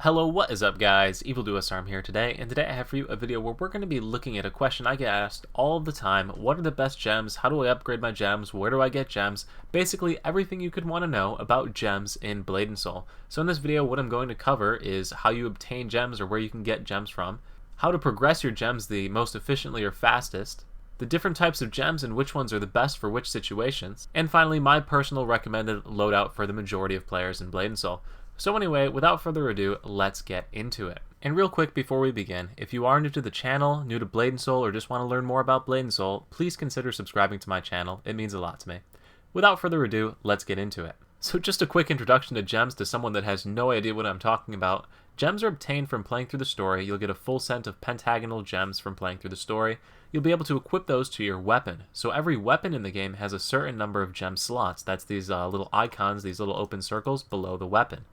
Hello, what is up guys? EvilDuosArm here today, and today I have for you a video where we're going to be looking at a question I get asked all the time. What are the best gems? How do I upgrade my gems? Where do I get gems? Basically everything you could want to know about gems in Blade & Soul. So in this video what I'm going to cover is how you obtain gems or where you can get gems from, how to progress your gems the most efficiently or fastest, the different types of gems and which ones are the best for which situations, and finally my personal recommended loadout for the majority of players in Blade & Soul. So anyway, without further ado, let's get into it. And real quick before we begin, if you are new to the channel, new to Blade & Soul, or just want to learn more about Blade & Soul, please consider subscribing to my channel. It means a lot to me. Without further ado, let's get into it. So just a quick introduction to gems to someone that has no idea what I'm talking about. Gems are obtained from playing through the story. You'll get a full set of Pentagonal Gems from playing through the story. You'll be able to equip those to your weapon. So every weapon in the game has a certain number of gem slots. That's these little icons, these little open circles below the weapon.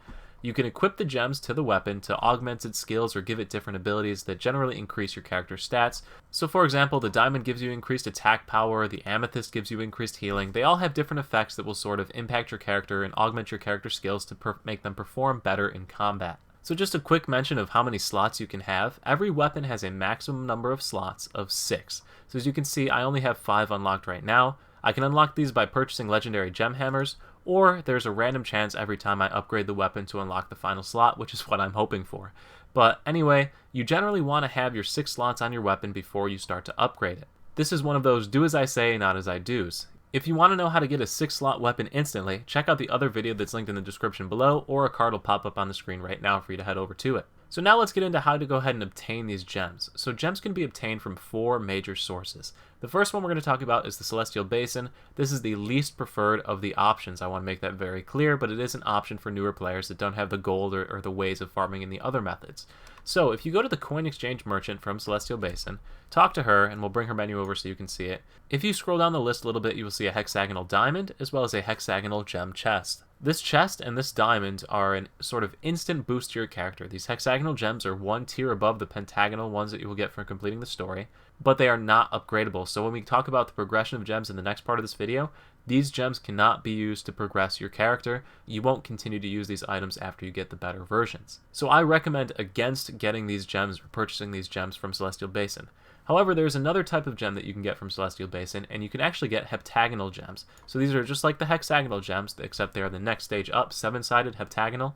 You can equip the gems to the weapon to augment its skills or give it different abilities that generally increase your character's stats. So for example, the diamond gives you increased attack power, the amethyst gives you increased healing. They all have different effects that will sort of impact your character and augment your character's skills to make them perform better in combat. So just a quick mention of how many slots you can have. Every weapon has a maximum number of slots of 6. So as you can see, I only have 5 unlocked right now. I can unlock these by purchasing legendary gem hammers, or there's a random chance every time I upgrade the weapon to unlock the final slot, which is what I'm hoping for. But anyway, you generally want to have your 6 slots on your weapon before you start to upgrade it. This is one of those do as I say, not as I do's. If you want to know how to get a 6-slot weapon instantly, check out the other video that's linked in the description below, or a card will pop up on the screen right now for you to head over to it. So now let's get into how to go ahead and obtain these gems. So gems can be obtained from 4 major sources. The first one we're going to talk about is the Celestial Basin. This is the least preferred of the options. I want to make that very clear, but it is an option for newer players that don't have the gold or the ways of farming in the other methods. So if you go to the coin exchange merchant from Celestial Basin, talk to her, and we'll bring her menu over so you can see it. If you scroll down the list a little bit, you will see a hexagonal diamond as well as a hexagonal gem chest. This chest and this diamond are a sort of instant boost to your character. These hexagonal gems are one tier above the pentagonal ones that you will get from completing the story, but they are not upgradable. So when we talk about the progression of gems in the next part of this video, these gems cannot be used to progress your character. You won't continue to use these items after you get the better versions. So I recommend against getting these gems or purchasing these gems from Celestial Basin. However, there's another type of gem that you can get from Celestial Basin, and you can actually get heptagonal gems. So these are just like the hexagonal gems, except they are the next stage up, 7-sided heptagonal.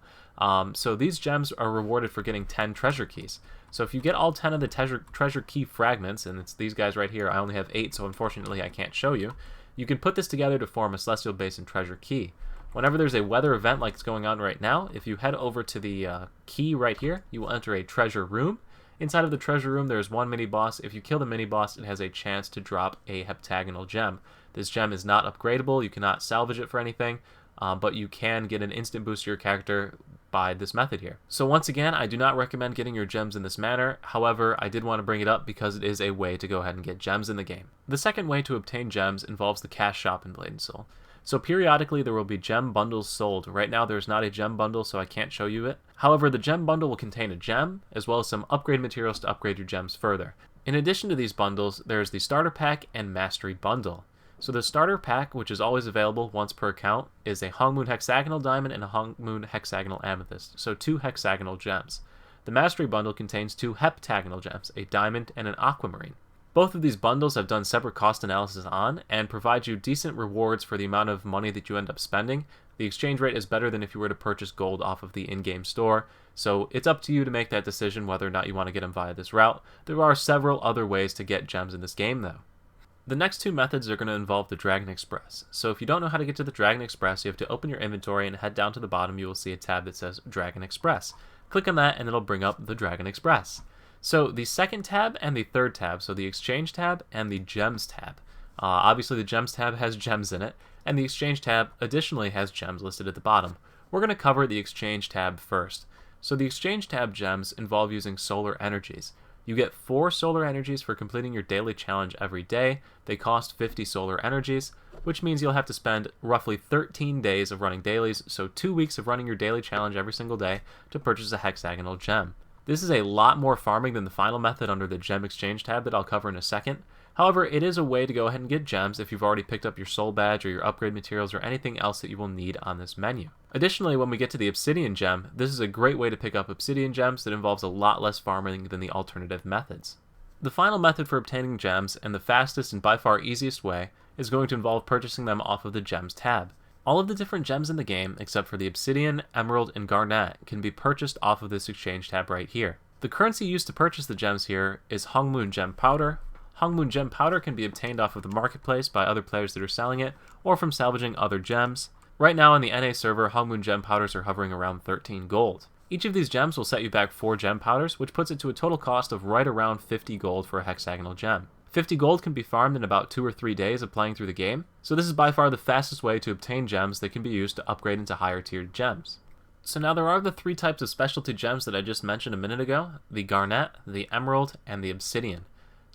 So these gems are rewarded for getting 10 treasure keys. So if you get all 10 of the treasure key fragments, and it's these guys right here, I only have 8, so unfortunately I can't show you, you can put this together to form a Celestial Basin treasure key. Whenever there's a weather event like it's going on right now, if you head over to the key right here, you will enter a treasure room. Inside of the treasure room, there's one mini-boss. If you kill the mini-boss, it has a chance to drop a heptagonal gem. This gem is not upgradable. You cannot salvage it for anything, but you can get an instant boost to your character by this method here. So once again, I do not recommend getting your gems in this manner. However, I did want to bring it up because it is a way to go ahead and get gems in the game. The second way to obtain gems involves the cash shop in Blade & Soul. So periodically there will be gem bundles sold. Right now there's not a gem bundle, so I can't show you it. However, the gem bundle will contain a gem, as well as some upgrade materials to upgrade your gems further. In addition to these bundles, there's the starter pack and mastery bundle. So the starter pack, which is always available once per account, is a Hongmoon hexagonal diamond and a Hongmoon hexagonal amethyst, so 2 hexagonal gems. The mastery bundle contains 2 heptagonal gems, a diamond and an aquamarine. Both of these bundles have done separate cost analysis on and provide you decent rewards for the amount of money that you end up spending. The exchange rate is better than if you were to purchase gold off of the in-game store, so it's up to you to make that decision whether or not you want to get them via this route. There are several other ways to get gems in this game though. The next 2 methods are going to involve the Dragon Express. So if you don't know how to get to the Dragon Express, you have to open your inventory and head down to the bottom. You will see a tab that says Dragon Express. Click on that and it'll bring up the Dragon Express. So the second tab and the third tab, so the Exchange tab and the Gems tab. Obviously the Gems tab has gems in it, and the Exchange tab additionally has gems listed at the bottom. We're going to cover the Exchange tab first. So the Exchange tab gems involve using solar energies. You get 4 solar energies for completing your daily challenge every day. They cost 50 solar energies, which means you'll have to spend roughly 13 days of running dailies, so 2 weeks of running your daily challenge every single day to purchase a hexagonal gem. This is a lot more farming than the final method under the Gem Exchange tab that I'll cover in a second, However, it is a way to go ahead and get gems if you've already picked up your soul badge or your upgrade materials or anything else that you will need on this menu. Additionally, when we get to the Obsidian Gem, this is a great way to pick up Obsidian Gems that involves a lot less farming than the alternative methods. The final method for obtaining gems, and the fastest and by far easiest way, is going to involve purchasing them off of the Gems tab. All of the different gems in the game, except for the Obsidian, Emerald, and Garnet, can be purchased off of this exchange tab right here. The currency used to purchase the gems here is Hongmoon Gem Powder. Hongmoon Gem Powder can be obtained off of the marketplace by other players that are selling it, or from salvaging other gems. Right now on the NA server, Hongmoon Gem Powders are hovering around 13 gold. Each of these gems will set you back 4 gem powders, which puts it to a total cost of right around 50 gold for a hexagonal gem. 50 gold can be farmed in about 2 or 3 days of playing through the game, so this is by far the fastest way to obtain gems that can be used to upgrade into higher tiered gems. So now there are the 3 types of specialty gems that I just mentioned a minute ago, the Garnet, the Emerald, and the Obsidian.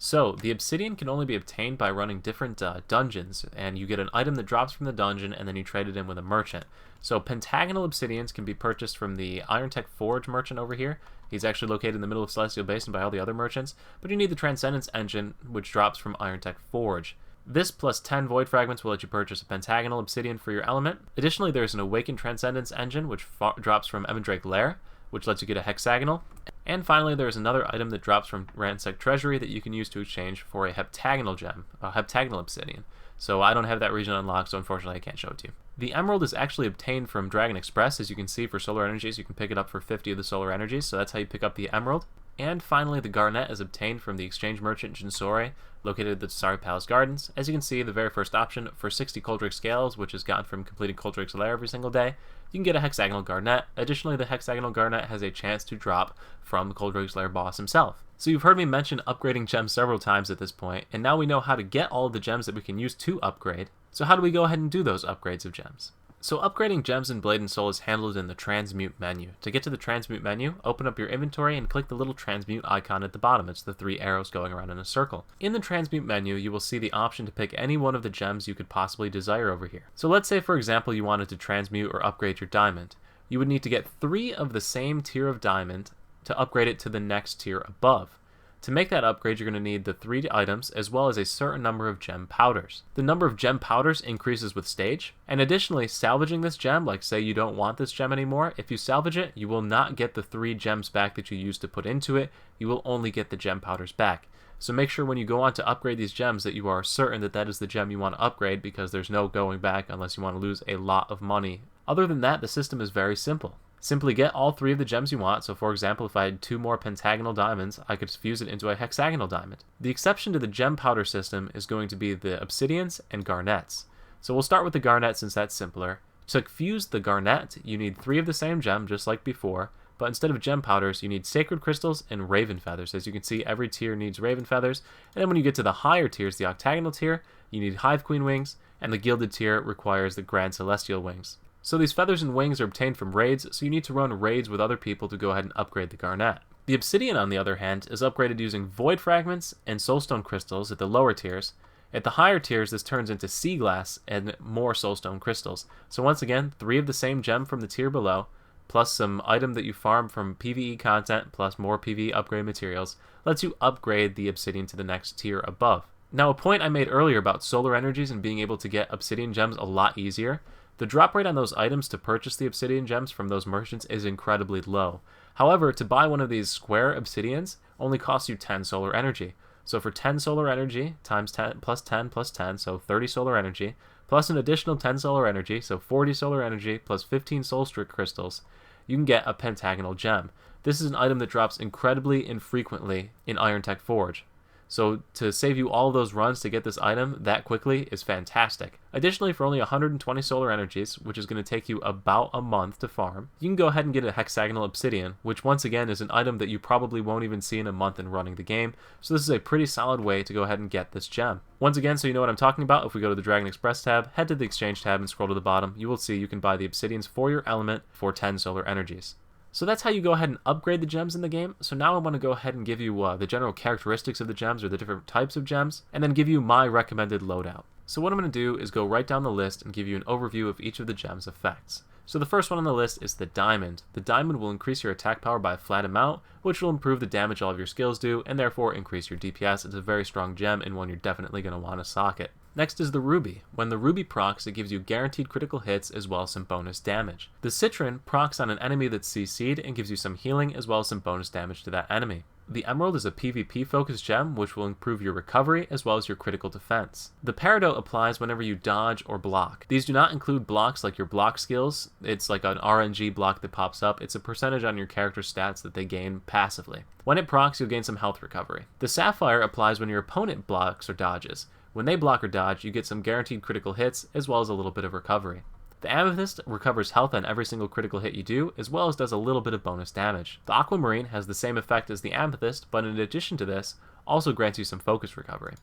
So, the Obsidian can only be obtained by running different dungeons, and you get an item that drops from the dungeon, and then you trade it in with a merchant. So, Pentagonal Obsidians can be purchased from the Iron Tech Forge merchant over here. He's actually located in the middle of Celestial Basin by all the other merchants, but you need the Transcendence Engine, which drops from Iron Tech Forge. This plus 10 Void Fragments will let you purchase a Pentagonal Obsidian for your element. Additionally, there's an Awakened Transcendence Engine, which drops from Emendrake Lair, which lets you get a hexagonal. And finally, there's another item that drops from Ransack Treasury that you can use to exchange for a heptagonal gem, a heptagonal obsidian. So I don't have that region unlocked, so unfortunately I can't show it to you. The Emerald is actually obtained from Dragon Express. As you can see, for solar energies, you can pick it up for 50 of the solar energies, so that's how you pick up the Emerald. And finally, the Garnet is obtained from the Exchange Merchant Jinsore, located at the Tsari Palace Gardens. As you can see, the very first option for 60 Coldrick Scales, which is gotten from completing Coldrick's Lair every single day, you can get a hexagonal Garnet. Additionally, the hexagonal Garnet has a chance to drop from Coldrick's Lair boss himself. So you've heard me mention upgrading gems several times at this point, and now we know how to get all of the gems that we can use to upgrade. So how do we go ahead and do those upgrades of gems? So upgrading gems in Blade and Soul is handled in the Transmute menu. To get to the Transmute menu, open up your inventory and click the little Transmute icon at the bottom. It's the 3 arrows going around in a circle. In the Transmute menu, you will see the option to pick any one of the gems you could possibly desire over here. So let's say, for example, you wanted to transmute or upgrade your diamond. You would need to get 3 of the same tier of diamond to upgrade it to the next tier above. To make that upgrade, you're going to need the 3 items as well as a certain number of gem powders. The number of gem powders increases with stage, and additionally, salvaging this gem, like say you don't want this gem anymore, if you salvage it, you will not get the 3 gems back that you used to put into it, you will only get the gem powders back. So make sure when you go on to upgrade these gems that you are certain that that is the gem you want to upgrade, because there's no going back unless you want to lose a lot of money. Other than that, the system is very simple. Simply get all 3 of the gems you want. So for example, if I had 2 more pentagonal diamonds, I could fuse it into a hexagonal diamond. The exception to the gem powder system is going to be the Obsidians and Garnets. So we'll start with the Garnet since that's simpler. To fuse the Garnet, you need 3 of the same gem, just like before, but instead of gem powders, you need sacred crystals and raven feathers. As you can see, every tier needs raven feathers, and then when you get to the higher tiers, the octagonal tier, you need hive queen wings, and the gilded tier requires the grand celestial wings. So these feathers and wings are obtained from raids, so you need to run raids with other people to go ahead and upgrade the Garnet. The Obsidian, on the other hand, is upgraded using void fragments and soulstone crystals at the lower tiers. At the higher tiers, this turns into sea glass and more soulstone crystals. So once again, 3 of the same gem from the tier below, plus some item that you farm from PvE content, plus more PvE upgrade materials, lets you upgrade the Obsidian to the next tier above. Now, a point I made earlier about solar energies and being able to get Obsidian gems a lot easier, the drop rate on those items to purchase the Obsidian gems from those merchants is incredibly low. However, to buy one of these square Obsidians only costs you 10 solar energy. So for 10 solar energy times 10 plus 10 plus 10, so 30 solar energy, plus an additional 10 solar energy, so 40 solar energy plus 15 soulstrick crystals, you can get a pentagonal gem. This is an item that drops incredibly infrequently in Iron Tech Forge. So to save you all those runs to get this item that quickly is fantastic. Additionally, for only 120 solar energies, which is going to take you about a month to farm, you can go ahead and get a hexagonal obsidian, which once again is an item that you probably won't even see in a month in running the game. So this is a pretty solid way to go ahead and get this gem. Once again, so you know what I'm talking about, if we go to the Dragon Express tab, head to the Exchange tab and scroll to the bottom, you will see you can buy the obsidians for your element for 10 solar energies. So that's how you go ahead and upgrade the gems in the game. So now I want to go ahead and give you the general characteristics of the gems or the different types of gems, and then give you my recommended loadout. So what I'm going to do is go right down the list and give you an overview of each of the gems' effects. So the first one on the list is the Diamond. The Diamond will increase your attack power by a flat amount, which will improve the damage all of your skills do, and therefore increase your DPS. It's a very strong gem and one you're definitely going to want to socket. Next is the Ruby. When the Ruby procs, it gives you guaranteed critical hits as well as some bonus damage. The Citron procs on an enemy that's CC'd and gives you some healing as well as some bonus damage to that enemy. The Emerald is a PvP focused gem which will improve your recovery as well as your critical defense. The Peridot applies whenever you dodge or block. These do not include blocks like your block skills. It's like an RNG block that pops up. It's a percentage on your character's stats that they gain passively. When it procs, you'll gain some health recovery. The Sapphire applies when your opponent blocks or dodges. When they block or dodge, you get some guaranteed critical hits as well as a little bit of recovery. The Amethyst recovers health on every single critical hit you do, as well as does a little bit of bonus damage. The Aquamarine has the same effect as the Amethyst, but in addition to this, also grants you some focus recovery.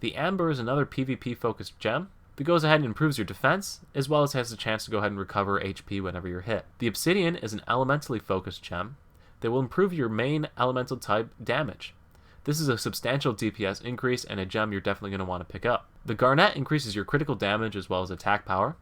The Amber is another PvP focused gem that goes ahead and improves your defense, as well as has the chance to go ahead and recover HP whenever you're hit. The Obsidian is an elementally focused gem that will improve your main elemental type damage. This is a substantial DPS increase and a gem you're definitely going to want to pick up. The Garnet increases your critical damage as well as attack power.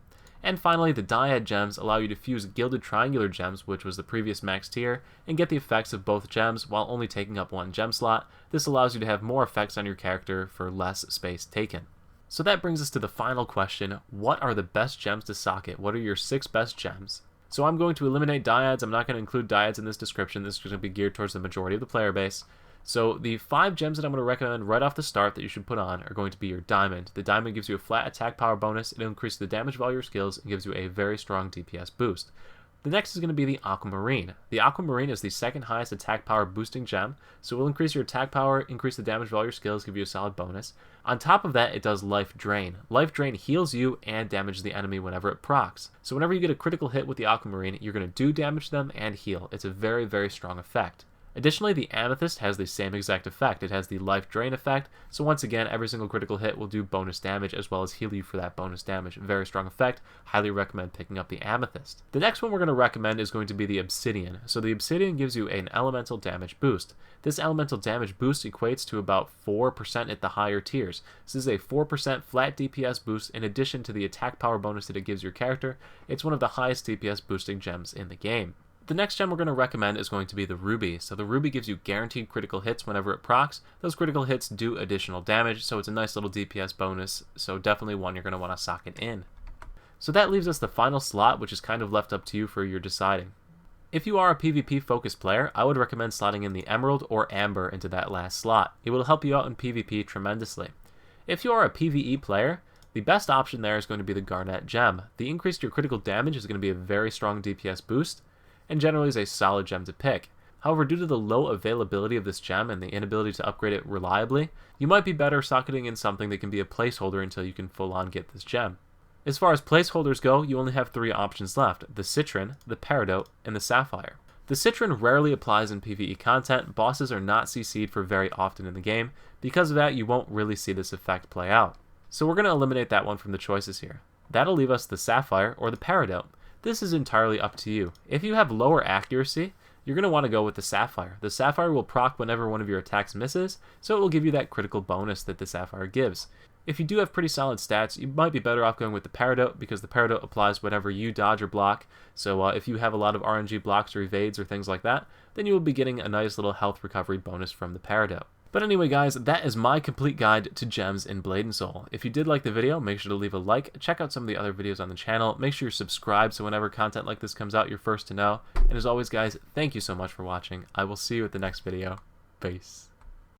And finally, the Dyad gems allow you to fuse Gilded Triangular gems, which was the previous max tier, and get the effects of both gems while only taking up one gem slot. This allows you to have more effects on your character for less space taken. So that brings us to the final question: what are the best gems to socket? What are your 6 best gems? So I'm going to eliminate Dyads. I'm not going to include Dyads in this description. This is going to be geared towards the majority of the player base. So the 5 gems that I'm going to recommend right off the start that you should put on are going to be your Diamond. The Diamond gives you a flat attack power bonus, it increases the damage of all your skills, and gives you a very strong DPS boost. The next is going to be the Aquamarine. The Aquamarine is the second highest attack power boosting gem, so it will increase your attack power, increase the damage of all your skills, give you a solid bonus. On top of that, it does Life Drain. Life Drain heals you and damages the enemy whenever it procs. So whenever you get a critical hit with the Aquamarine, you're going to do damage to them and heal. It's a very, very strong effect. Additionally, the Amethyst has the same exact effect. It has the Life Drain effect, so once again, every single critical hit will do bonus damage as well as heal you for that bonus damage. Very strong effect. Highly recommend picking up the Amethyst. The next one we're going to recommend is going to be the Obsidian. So the Obsidian gives you an elemental damage boost. This elemental damage boost equates to about 4% at the higher tiers. This is a 4% flat DPS boost in addition to the attack power bonus that it gives your character. It's one of the highest DPS boosting gems in the game. The next gem we're going to recommend is going to be the Ruby. So the Ruby gives you guaranteed critical hits whenever it procs. Those critical hits do additional damage, so it's a nice little DPS bonus, so definitely one you're going to want to socket in. So that leaves us the final slot, which is kind of left up to you for your deciding. If you are a PvP focused player, I would recommend slotting in the Emerald or Amber into that last slot. It will help you out in PvP tremendously. If you are a PvE player, the best option there is going to be the Garnet gem. The increase to your critical damage is going to be a very strong DPS boost, and generally is a solid gem to pick. However, due to the low availability of this gem and the inability to upgrade it reliably, you might be better socketing in something that can be a placeholder until you can full-on get this gem. As far as placeholders go, you only have 3 options left: the Citron, the Peridot, and the Sapphire. The Citron rarely applies in PvE content. Bosses are not CC'd for very often in the game. Because of that, you won't really see this effect play out. So we're going to eliminate that one from the choices here. That'll leave us the Sapphire or the Peridot. This is entirely up to you. If you have lower accuracy, you're going to want to go with the Sapphire. The Sapphire will proc whenever one of your attacks misses, so it will give you that critical bonus that the Sapphire gives. If you do have pretty solid stats, you might be better off going with the Peridot, because the Peridot applies whenever you dodge or block. So if you have a lot of RNG blocks or evades or things like that, then you will be getting a nice little health recovery bonus from the Peridot. But anyway guys, that is my complete guide to gems in Blade and Soul. If you did like the video, make sure to leave a like, check out some of the other videos on the channel, make sure you're subscribed so whenever content like this comes out, you're first to know. And as always guys, thank you so much for watching. I will see you at the next video. Peace.